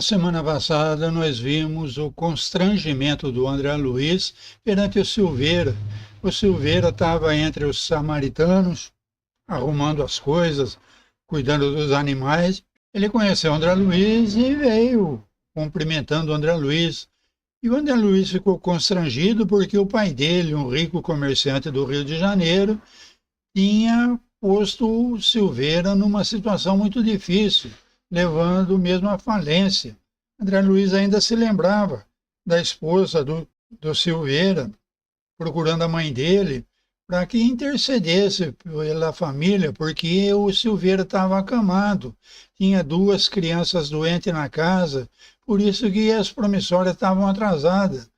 semana passada, nós vimos o constrangimento do André Luiz perante o Silveira. O Silveira estava entre os samaritanos, arrumando as coisas, cuidando dos animais. Ele conheceu o André Luiz e veio cumprimentando o André Luiz. E o André Luiz ficou constrangido porque o pai dele, um rico comerciante do Rio de Janeiro, tinha posto o Silveira numa situação muito difícil, levando mesmo à falência. André Luiz ainda se lembrava da esposa do Silveira, procurando a mãe dele, para que intercedesse pela família, porque o Silveira estava acamado, tinha 2 crianças doentes na casa, por isso que as promissórias estavam atrasadas.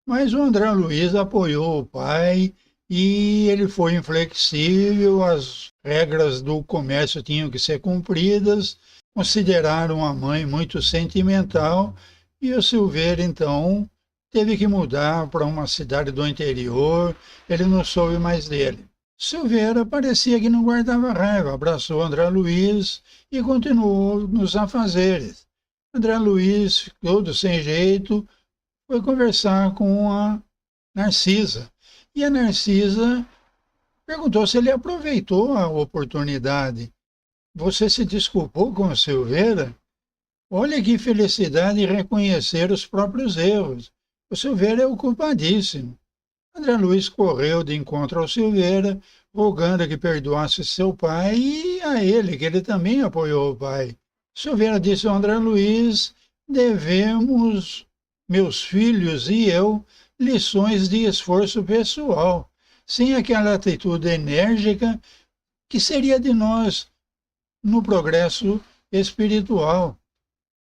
Mas o André Luiz apoiou o pai e ele foi inflexível, as regras do comércio tinham que ser cumpridas, consideraram a mãe muito sentimental e o Silveira, então, teve que mudar para uma cidade do interior, ele não soube mais dele. Silveira parecia que não guardava raiva, abraçou André Luiz e continuou nos afazeres. André Luiz, todo sem jeito, foi conversar com a Narcisa. E a Narcisa perguntou se ele aproveitou a oportunidade. Você se desculpou com o Silveira? Olha que felicidade reconhecer os próprios erros. O Silveira é o culpadíssimo. André Luiz correu de encontro ao Silveira, rogando que perdoasse seu pai e a ele, que ele também apoiou o pai. Silveira disse ao André Luiz: devemos, meus filhos e eu, lições de esforço pessoal. Sem aquela atitude enérgica, que seria de nós no progresso espiritual.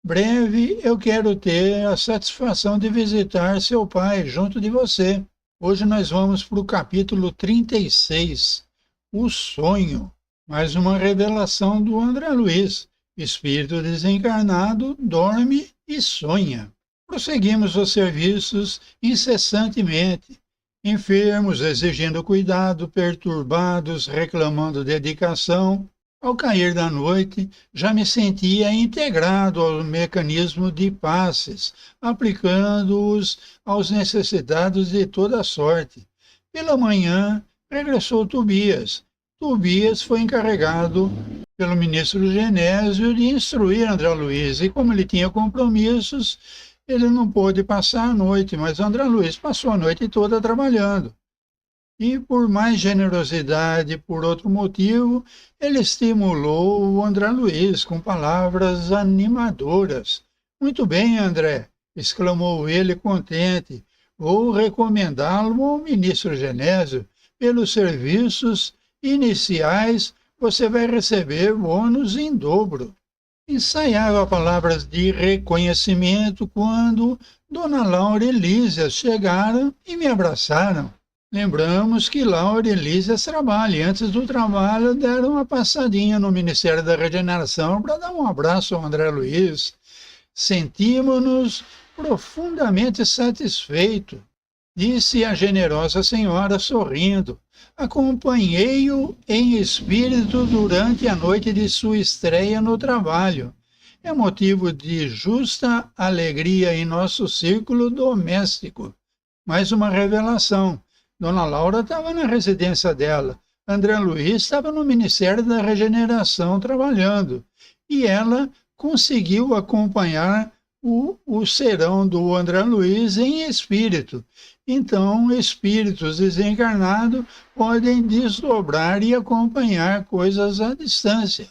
Breve eu quero ter a satisfação de visitar seu pai junto de você. Hoje nós vamos para o capítulo 36, o sonho. Mais uma revelação do André Luiz. Espírito desencarnado dorme e sonha. Prosseguimos os serviços incessantemente. Enfermos exigindo cuidado, perturbados, reclamando dedicação. Ao cair da noite, já me sentia integrado ao mecanismo de passes, aplicando-os aos necessitados de toda sorte. Pela manhã, regressou Tobias. Tobias foi encarregado pelo ministro Genésio de instruir André Luiz, e como ele tinha compromissos, ele não pôde passar a noite, mas André Luiz passou a noite toda trabalhando. E por mais generosidade, por outro motivo, ele estimulou o André Luiz com palavras animadoras. Muito bem, André, exclamou ele contente. Vou recomendá-lo ao ministro Genésio. Pelos serviços iniciais, você vai receber bônus em dobro. Ensaiava palavras de reconhecimento quando Dona Laura e Elísia chegaram e me abraçaram. Lembramos que Laura e Lísia trabalham. E antes do trabalho, deram uma passadinha no Ministério da Regeneração para dar um abraço ao André Luiz. Sentimos-nos profundamente satisfeitos, disse a generosa senhora sorrindo. Acompanhei-o em espírito durante a noite de sua estreia no trabalho. É motivo de justa alegria em nosso círculo doméstico. Mais uma revelação. Dona Laura estava na residência dela, André Luiz estava no Ministério da Regeneração trabalhando, e ela conseguiu acompanhar o serão do André Luiz em espírito. Então, espíritos desencarnados podem desdobrar e acompanhar coisas à distância.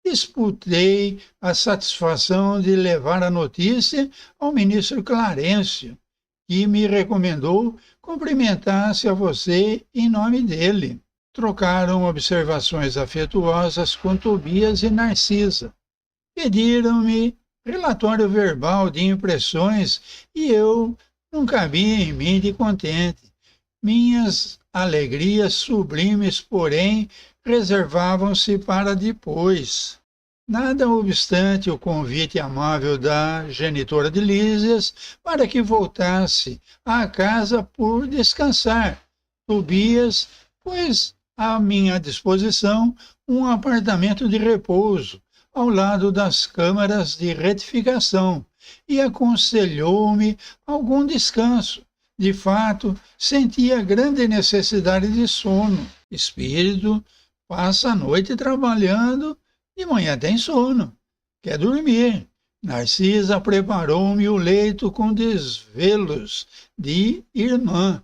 Disputei a satisfação de levar a notícia ao ministro Clarencio, que me recomendou cumprimentasse a você em nome dele. Trocaram observações afetuosas com Tobias e Narcisa. Pediram-me relatório verbal de impressões e eu não cabia em mim de contente. Minhas alegrias sublimes, porém, reservavam-se para depois. Nada obstante o convite amável da genitora de Lísias para que voltasse à casa por descansar, Tobias pôs à minha disposição um apartamento de repouso, ao lado das câmaras de retificação e aconselhou-me algum descanso. De fato, sentia grande necessidade de sono. Espírito passa a noite trabalhando, de manhã tem sono, quer dormir. Narcisa preparou-me o leito com desvelos de irmã.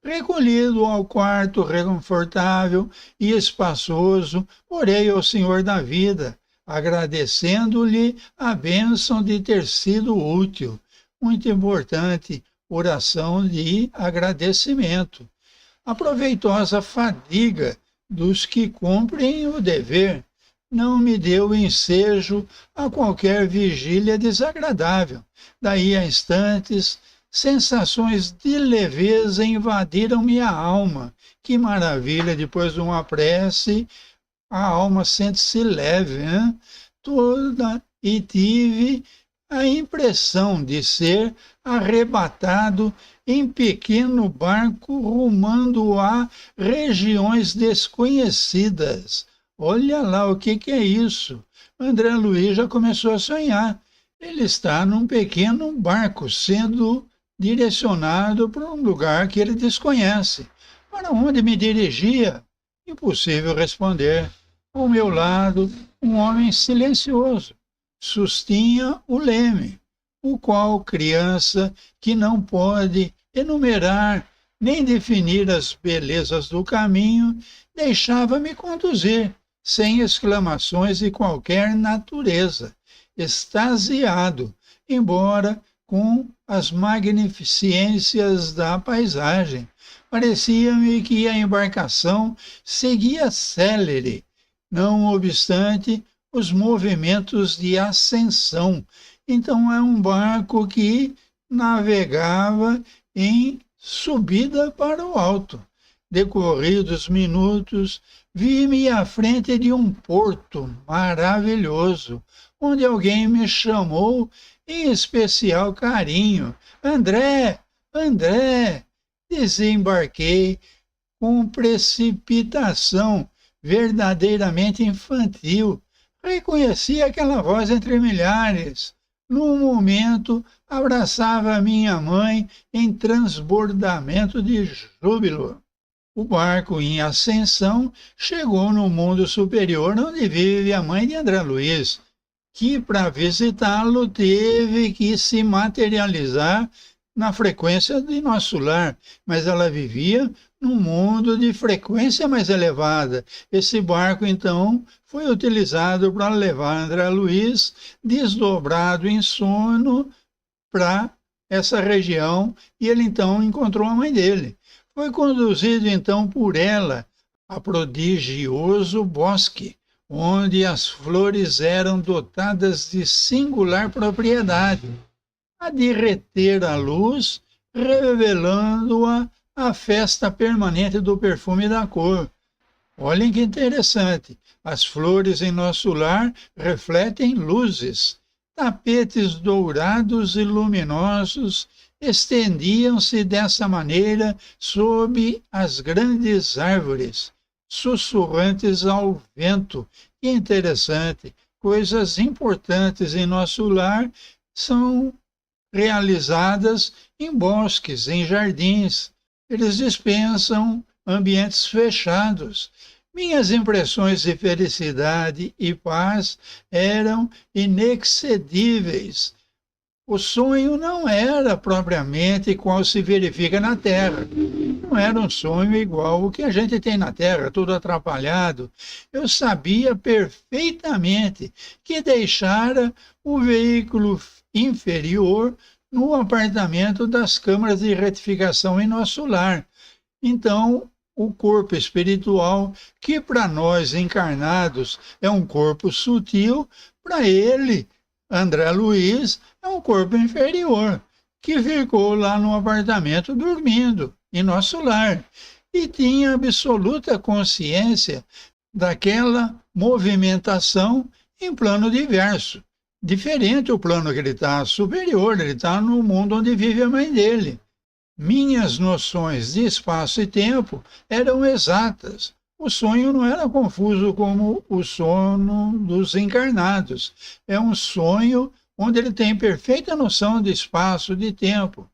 Recolhido ao quarto reconfortável e espaçoso, orei ao Senhor da vida, agradecendo-lhe a bênção de ter sido útil. Muito importante, oração de agradecimento. A proveitosa fadiga dos que cumprem o dever não me deu ensejo a qualquer vigília desagradável. Daí a instantes, sensações de leveza invadiram minha alma. Que maravilha, depois de uma prece, a alma sente-se leve, hein? Toda, e tive a impressão de ser arrebatado em pequeno barco rumando a regiões desconhecidas. Olha lá, o que é isso? André Luiz já começou a sonhar. Ele está num pequeno barco sendo direcionado para um lugar que ele desconhece. Para onde me dirigia? Impossível responder. Ao meu lado, um homem silencioso sustinha o leme, o qual criança que não pode enumerar nem definir as belezas do caminho, deixava-me conduzir, sem exclamações de qualquer natureza, extasiado, embora com as magnificências da paisagem. Parecia-me que a embarcação seguia célere, não obstante os movimentos de ascensão. Então é um barco que navegava em subida para o alto. Decorridos minutos, vi-me à frente de um porto maravilhoso, onde alguém me chamou em especial carinho. André, André! Desembarquei com precipitação verdadeiramente infantil. Reconheci aquela voz entre milhares. Num momento, abraçava a minha mãe em transbordamento de júbilo. O barco em ascensão chegou no mundo superior, onde vive a mãe de André Luiz, que para visitá-lo teve que se materializar na frequência de nosso lar, mas ela vivia num mundo de frequência mais elevada. Esse barco, então, foi utilizado para levar André Luiz, desdobrado em sono, para essa região, e ele, então, encontrou a mãe dele. Foi conduzido, então, por ela a prodigioso bosque, onde as flores eram dotadas de singular propriedade, a de reter a luz, revelando-a a festa permanente do perfume da cor. Olhem que interessante, as flores em nosso lar refletem luzes. Tapetes dourados e luminosos estendiam-se dessa maneira sob as grandes árvores, sussurrantes ao vento. Que interessante, coisas importantes em nosso lar são realizadas em bosques, em jardins. Eles dispensam ambientes fechados. Minhas impressões de felicidade e paz eram inexcedíveis. O sonho não era propriamente qual se verifica na Terra. Não era um sonho igual o que a gente tem na Terra, tudo atrapalhado. Eu sabia perfeitamente que deixara o veículo inferior no apartamento das câmaras de retificação em nosso lar. Então, o corpo espiritual, que para nós encarnados é um corpo sutil, para ele, André Luiz, é um corpo inferior, que ficou lá no apartamento dormindo, em nosso lar, e tinha absoluta consciência daquela movimentação em plano diverso. Diferente o plano que ele está, superior, ele está no mundo onde vive a mãe dele. Minhas noções de espaço e tempo eram exatas. o sonho não era confuso como o sono dos encarnados. É um sonho onde ele tem perfeita noção de espaço, de tempo.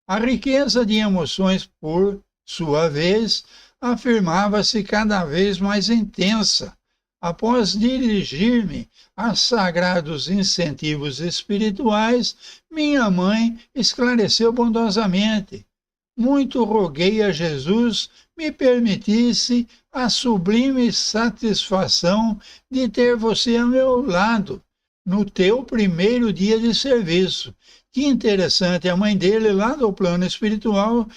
A riqueza de emoções, por sua vez, afirmava-se cada vez mais intensa. Após dirigir-me a sagrados incentivos espirituais, minha mãe esclareceu bondosamente: muito roguei a Jesus me permitisse a sublime satisfação de ter você ao meu lado no teu primeiro dia de serviço. Que interessante, a mãe dele lá do plano espiritual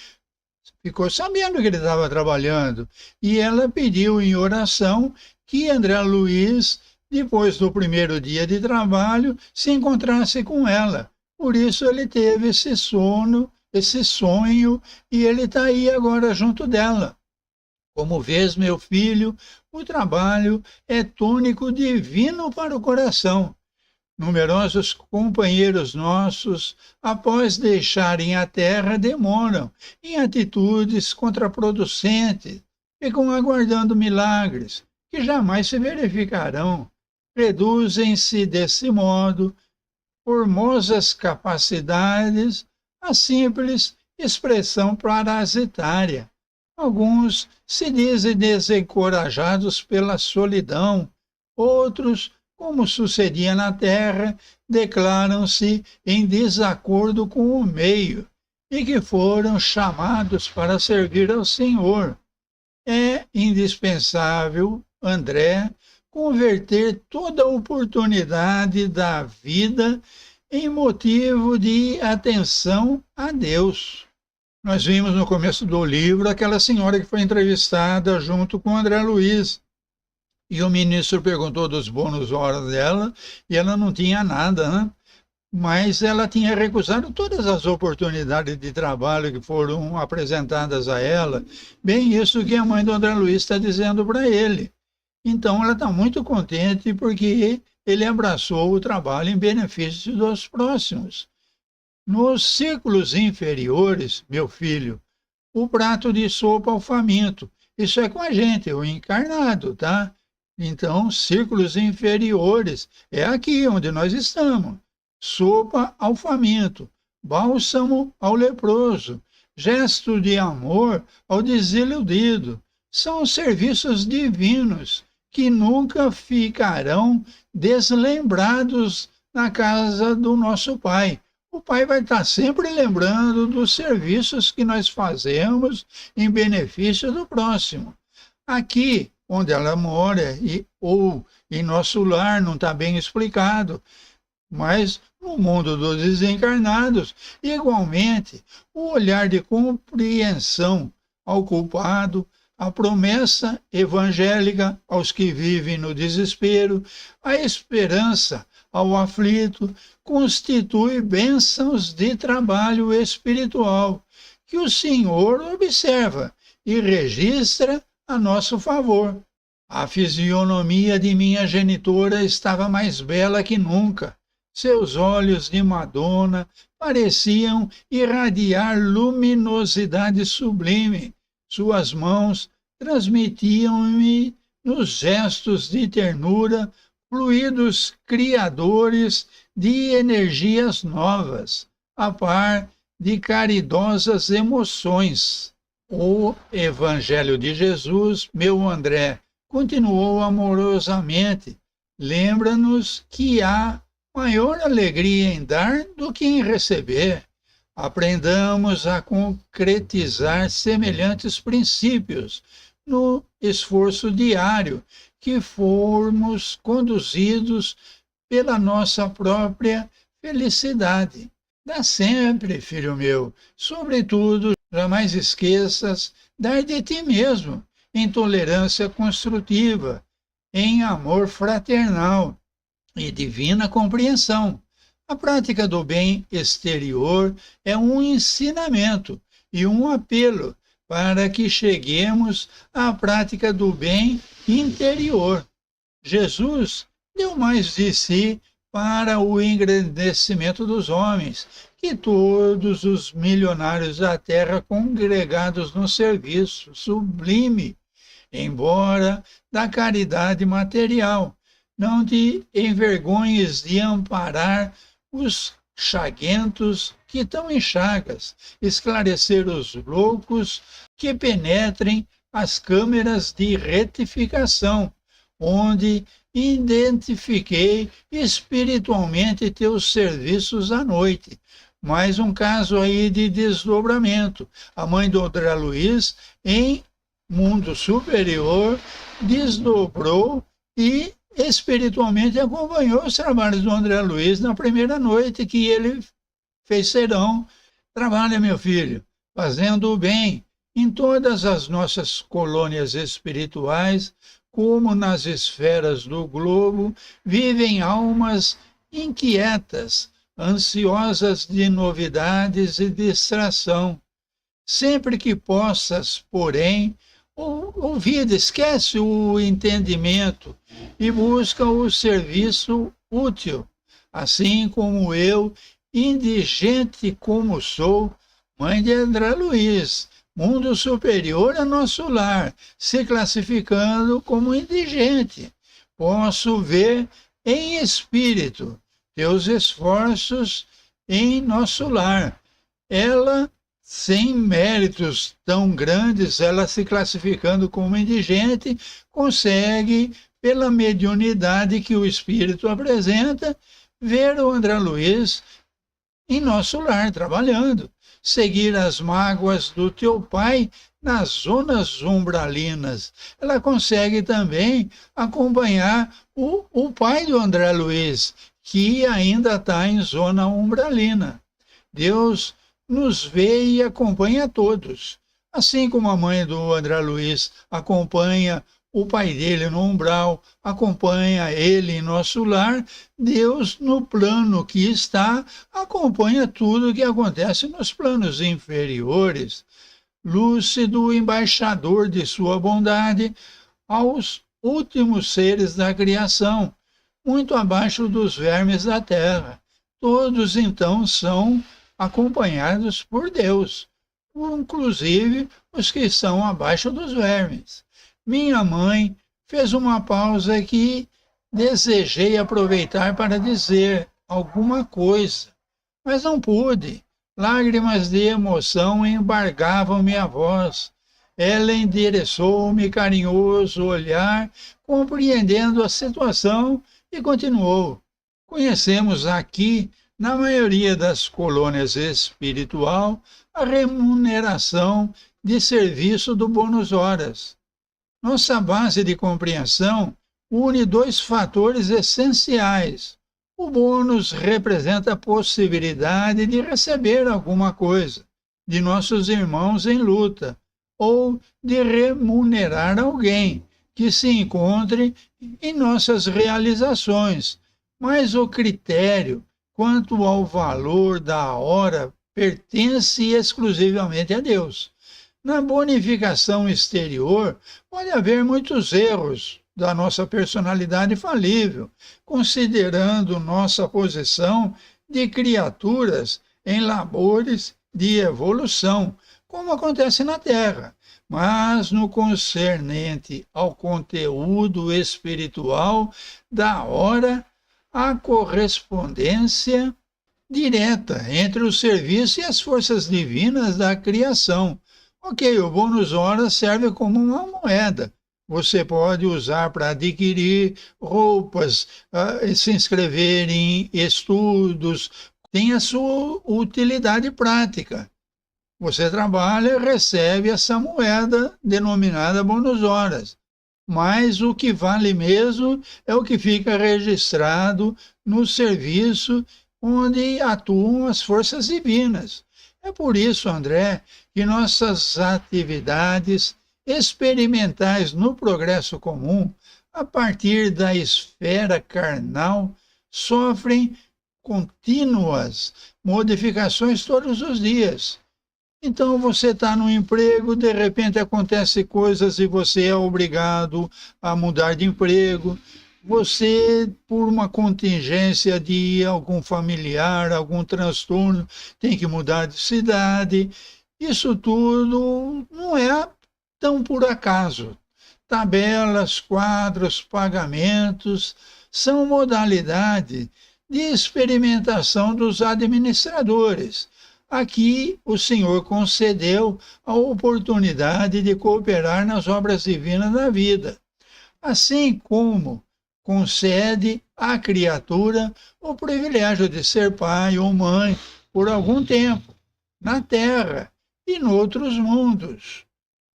ficou sabendo que ele estava trabalhando e ela pediu em oração que André Luiz, depois do primeiro dia de trabalho, se encontrasse com ela. Por isso ele teve esse sono, esse sonho, e ele está aí agora junto dela. Como vês, meu filho, o trabalho é tônico divino para o coração. Numerosos companheiros nossos, após deixarem a terra, demoram em atitudes contraproducentes, ficam aguardando milagres que jamais se verificarão. Reduzem-se desse modo formosas capacidades a simples expressão parasitária. Alguns se dizem desencorajados pela solidão, outros, como sucedia na terra, declaram-se em desacordo com o meio e que foram chamados para servir ao Senhor. É indispensável, André, converter toda oportunidade da vida em motivo de atenção a Deus. Nós vimos no começo do livro aquela senhora que foi entrevistada junto com André Luiz. E o ministro perguntou dos bônus horas dela e ela não tinha nada, né? Mas ela tinha recusado todas as oportunidades de trabalho que foram apresentadas a ela. Bem isso que a mãe do André Luiz está dizendo para ele. Então ela está muito contente porque ele abraçou o trabalho em benefício dos próximos. Nos círculos inferiores, meu filho, o prato de sopa ao faminto. Isso é com a gente, o encarnado, tá? Então, círculos inferiores é aqui onde nós estamos. Sopa ao faminto, bálsamo ao leproso, gesto de amor ao desiludido. São serviços divinos que nunca ficarão deslembrados na casa do nosso Pai. O Pai vai estar sempre lembrando dos serviços que nós fazemos em benefício do próximo. Aqui, onde ela mora, ou em nosso lar, não está bem explicado, mas no mundo dos desencarnados, igualmente, o olhar de compreensão ao culpado, a promessa evangélica aos que vivem no desespero, a esperança ao aflito, constitui bênçãos de trabalho espiritual, que o Senhor observa e registra a nosso favor. A fisionomia de minha genitora estava mais bela que nunca. Seus olhos de Madonna pareciam irradiar luminosidade sublime. Suas mãos transmitiam-me, nos gestos de ternura, fluidos criadores de energias novas, a par de caridosas emoções. O Evangelho de Jesus, meu André, continuou amorosamente. Lembra-nos que há maior alegria em dar do que em receber. Aprendamos a concretizar semelhantes princípios no esforço diário que formos conduzidos pela nossa própria felicidade. Dá sempre, filho meu, sobretudo, jamais esqueças, dar de ti mesmo, em tolerância construtiva, em amor fraternal e divina compreensão. A prática do bem exterior é um ensinamento e um apelo para que cheguemos à prática do bem interior. Jesus deu mais de si para o engrandecimento dos homens, que todos os milionários da terra congregados no serviço sublime embora da caridade material. Não te envergonhes de amparar os chaguentos que estão em chagas, esclarecer os loucos que penetrem as câmeras de retificação, onde identifiquei espiritualmente teus serviços à noite. Mais um caso aí de desdobramento. A mãe do André Luiz, em mundo superior, desdobrou e espiritualmente acompanhou os trabalhos do André Luiz na primeira noite que ele fez serão. Trabalha, meu filho, fazendo o bem em todas as nossas colônias espirituais, como nas esferas do globo, vivem almas inquietas, ansiosas de novidades e distração. Sempre que possas, porém, ouvir, esquece o entendimento e busca o serviço útil. Assim como eu, indigente como sou, mãe de André Luiz, mundo superior a nosso lar, se classificando como indigente, posso ver em espírito teus esforços em nosso lar. Ela, sem méritos tão grandes, ela se classificando como indigente, consegue, pela mediunidade que o espírito apresenta, ver o André Luiz em nosso lar, trabalhando. Seguir as mágoas do teu pai nas zonas umbralinas. Ela consegue também acompanhar o pai do André Luiz, que ainda está em zona umbralina. Deus nos vê e acompanha todos. Assim como a mãe do André Luiz acompanha o pai dele no umbral, acompanha ele em nosso lar, Deus, no plano que está, acompanha tudo o que acontece nos planos inferiores. Lúcido embaixador de sua bondade aos últimos seres da criação, muito abaixo dos vermes da terra. Todos, então, são acompanhados por Deus, inclusive os que estão abaixo dos vermes. Minha mãe fez uma pausa que desejei aproveitar para dizer alguma coisa, mas não pude. Lágrimas de emoção embargavam minha voz. Ela endereçou-me carinhoso olhar, compreendendo a situação, e continuou. Conhecemos aqui, na maioria das colônias espiritual, a remuneração de serviço do bônus horas. Nossa base de compreensão une dois fatores essenciais. O bônus representa a possibilidade de receber alguma coisa de nossos irmãos em luta, ou de remunerar alguém que se encontre em nossas realizações, mas o critério quanto ao valor da hora pertence exclusivamente a Deus. Na bonificação exterior, pode haver muitos erros da nossa personalidade falível, considerando nossa posição de criaturas em labores de evolução, como acontece na Terra. Mas no concernente ao conteúdo espiritual da hora, há correspondência direta entre o serviço e as forças divinas da criação. Ok, o bônus hora serve como uma moeda. Você pode usar para adquirir roupas, se inscrever em estudos, tem a sua utilidade prática. Você trabalha e recebe essa moeda denominada bônus horas. Mas o que vale mesmo é o que fica registrado no serviço onde atuam as forças divinas. É por isso, André, que nossas atividades experimentais no progresso comum, a partir da esfera carnal, sofrem contínuas modificações todos os dias. Então você está no emprego, de repente acontecem coisas e você é obrigado a mudar de emprego. Você, por uma contingência de algum familiar, algum transtorno, tem que mudar de cidade. Isso tudo não é tão por acaso. tabelas, quadros, pagamentos, são modalidade de experimentação dos administradores. Aqui o Senhor concedeu a oportunidade de cooperar nas obras divinas da vida, assim como concede à criatura o privilégio de ser pai ou mãe por algum tempo, na terra e noutros mundos.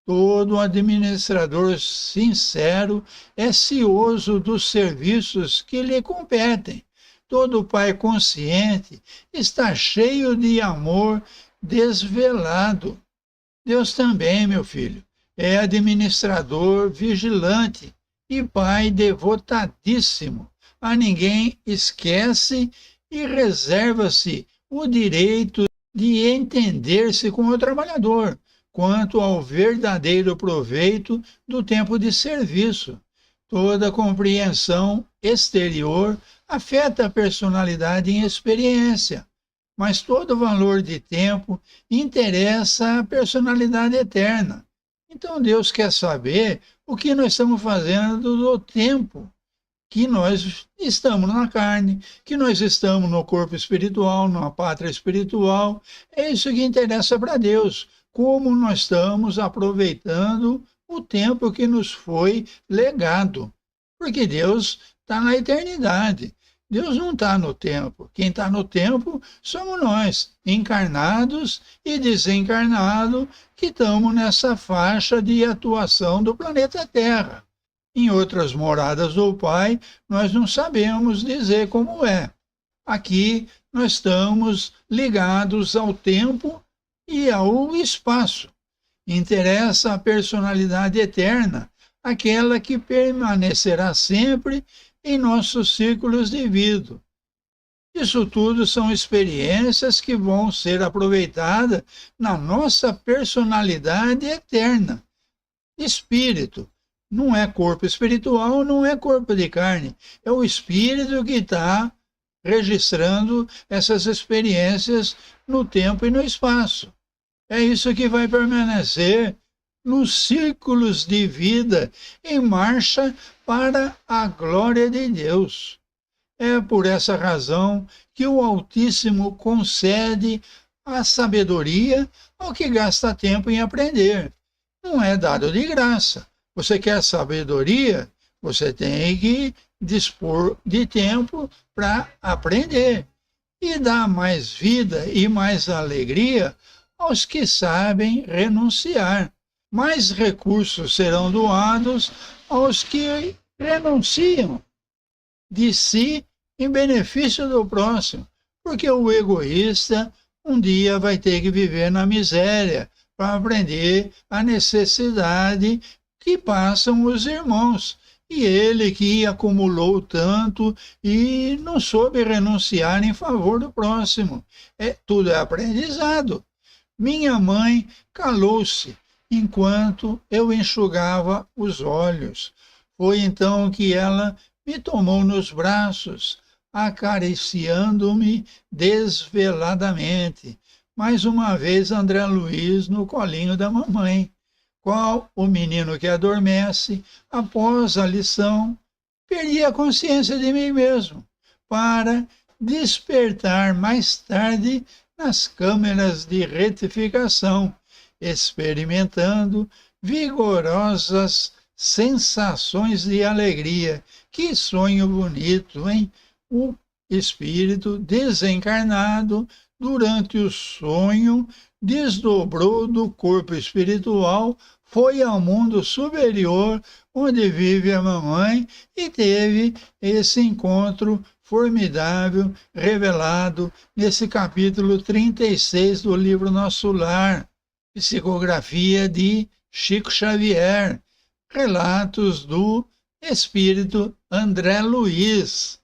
Todo administrador sincero é cioso dos serviços que lhe competem. Todo pai consciente está cheio de amor desvelado. Deus também, meu filho, é administrador vigilante e pai devotadíssimo. A ninguém esquece e reserva-se o direito de entender-se com o trabalhador, quanto ao verdadeiro proveito do tempo de serviço. Toda compreensão exterior afeta a personalidade em experiência, mas todo valor de tempo interessa a personalidade eterna. Então Deus quer saber o que nós estamos fazendo do tempo que nós estamos na carne, que nós estamos no corpo espiritual, numa pátria espiritual. É isso que interessa para Deus, como nós estamos aproveitando o tempo que nos foi legado. Porque Deus está na eternidade. Deus não está no tempo. Quem está no tempo somos nós, encarnados e desencarnados, que estamos nessa faixa de atuação do planeta Terra. Em outras moradas do Pai, nós não sabemos dizer como é. Aqui nós estamos ligados ao tempo e ao espaço. Interessa a personalidade eterna, aquela que permanecerá sempre em nossos círculos de vida. Isso tudo são experiências que vão ser aproveitadas na nossa personalidade eterna. Espírito. Não é corpo espiritual, não é corpo de carne. É o espírito que está registrando essas experiências no tempo e no espaço. É isso que vai permanecer nos círculos de vida em marcha para a glória de Deus. É por essa razão que o Altíssimo concede a sabedoria ao que gasta tempo em aprender. Não é dado de graça. Você quer sabedoria? Você tem que dispor de tempo para aprender. E dar mais vida e mais alegria aos que sabem renunciar. Mais recursos serão doados aos que renunciam de si em benefício do próximo, porque o egoísta um dia vai ter que viver na miséria para aprender a necessidade que passam os irmãos. E ele que acumulou tanto e não soube renunciar em favor do próximo. Tudo é aprendizado. Minha mãe calou-se enquanto eu enxugava os olhos. Foi então que ela me tomou nos braços, acariciando-me desveladamente. Mais uma vez André Luiz no colinho da mamãe. Qual o menino que adormece, após a lição, perdi a consciência de mim mesmo, para despertar mais tarde nas câmeras de retificação, experimentando vigorosas sensações de alegria. Que sonho bonito, hein? O espírito desencarnado, durante o sonho, desdobrou do corpo espiritual, foi ao mundo superior, onde vive a mamãe, e teve esse encontro formidável, revelado nesse capítulo 36 do livro Nosso Lar, psicografia de Chico Xavier, relatos do espírito André Luiz.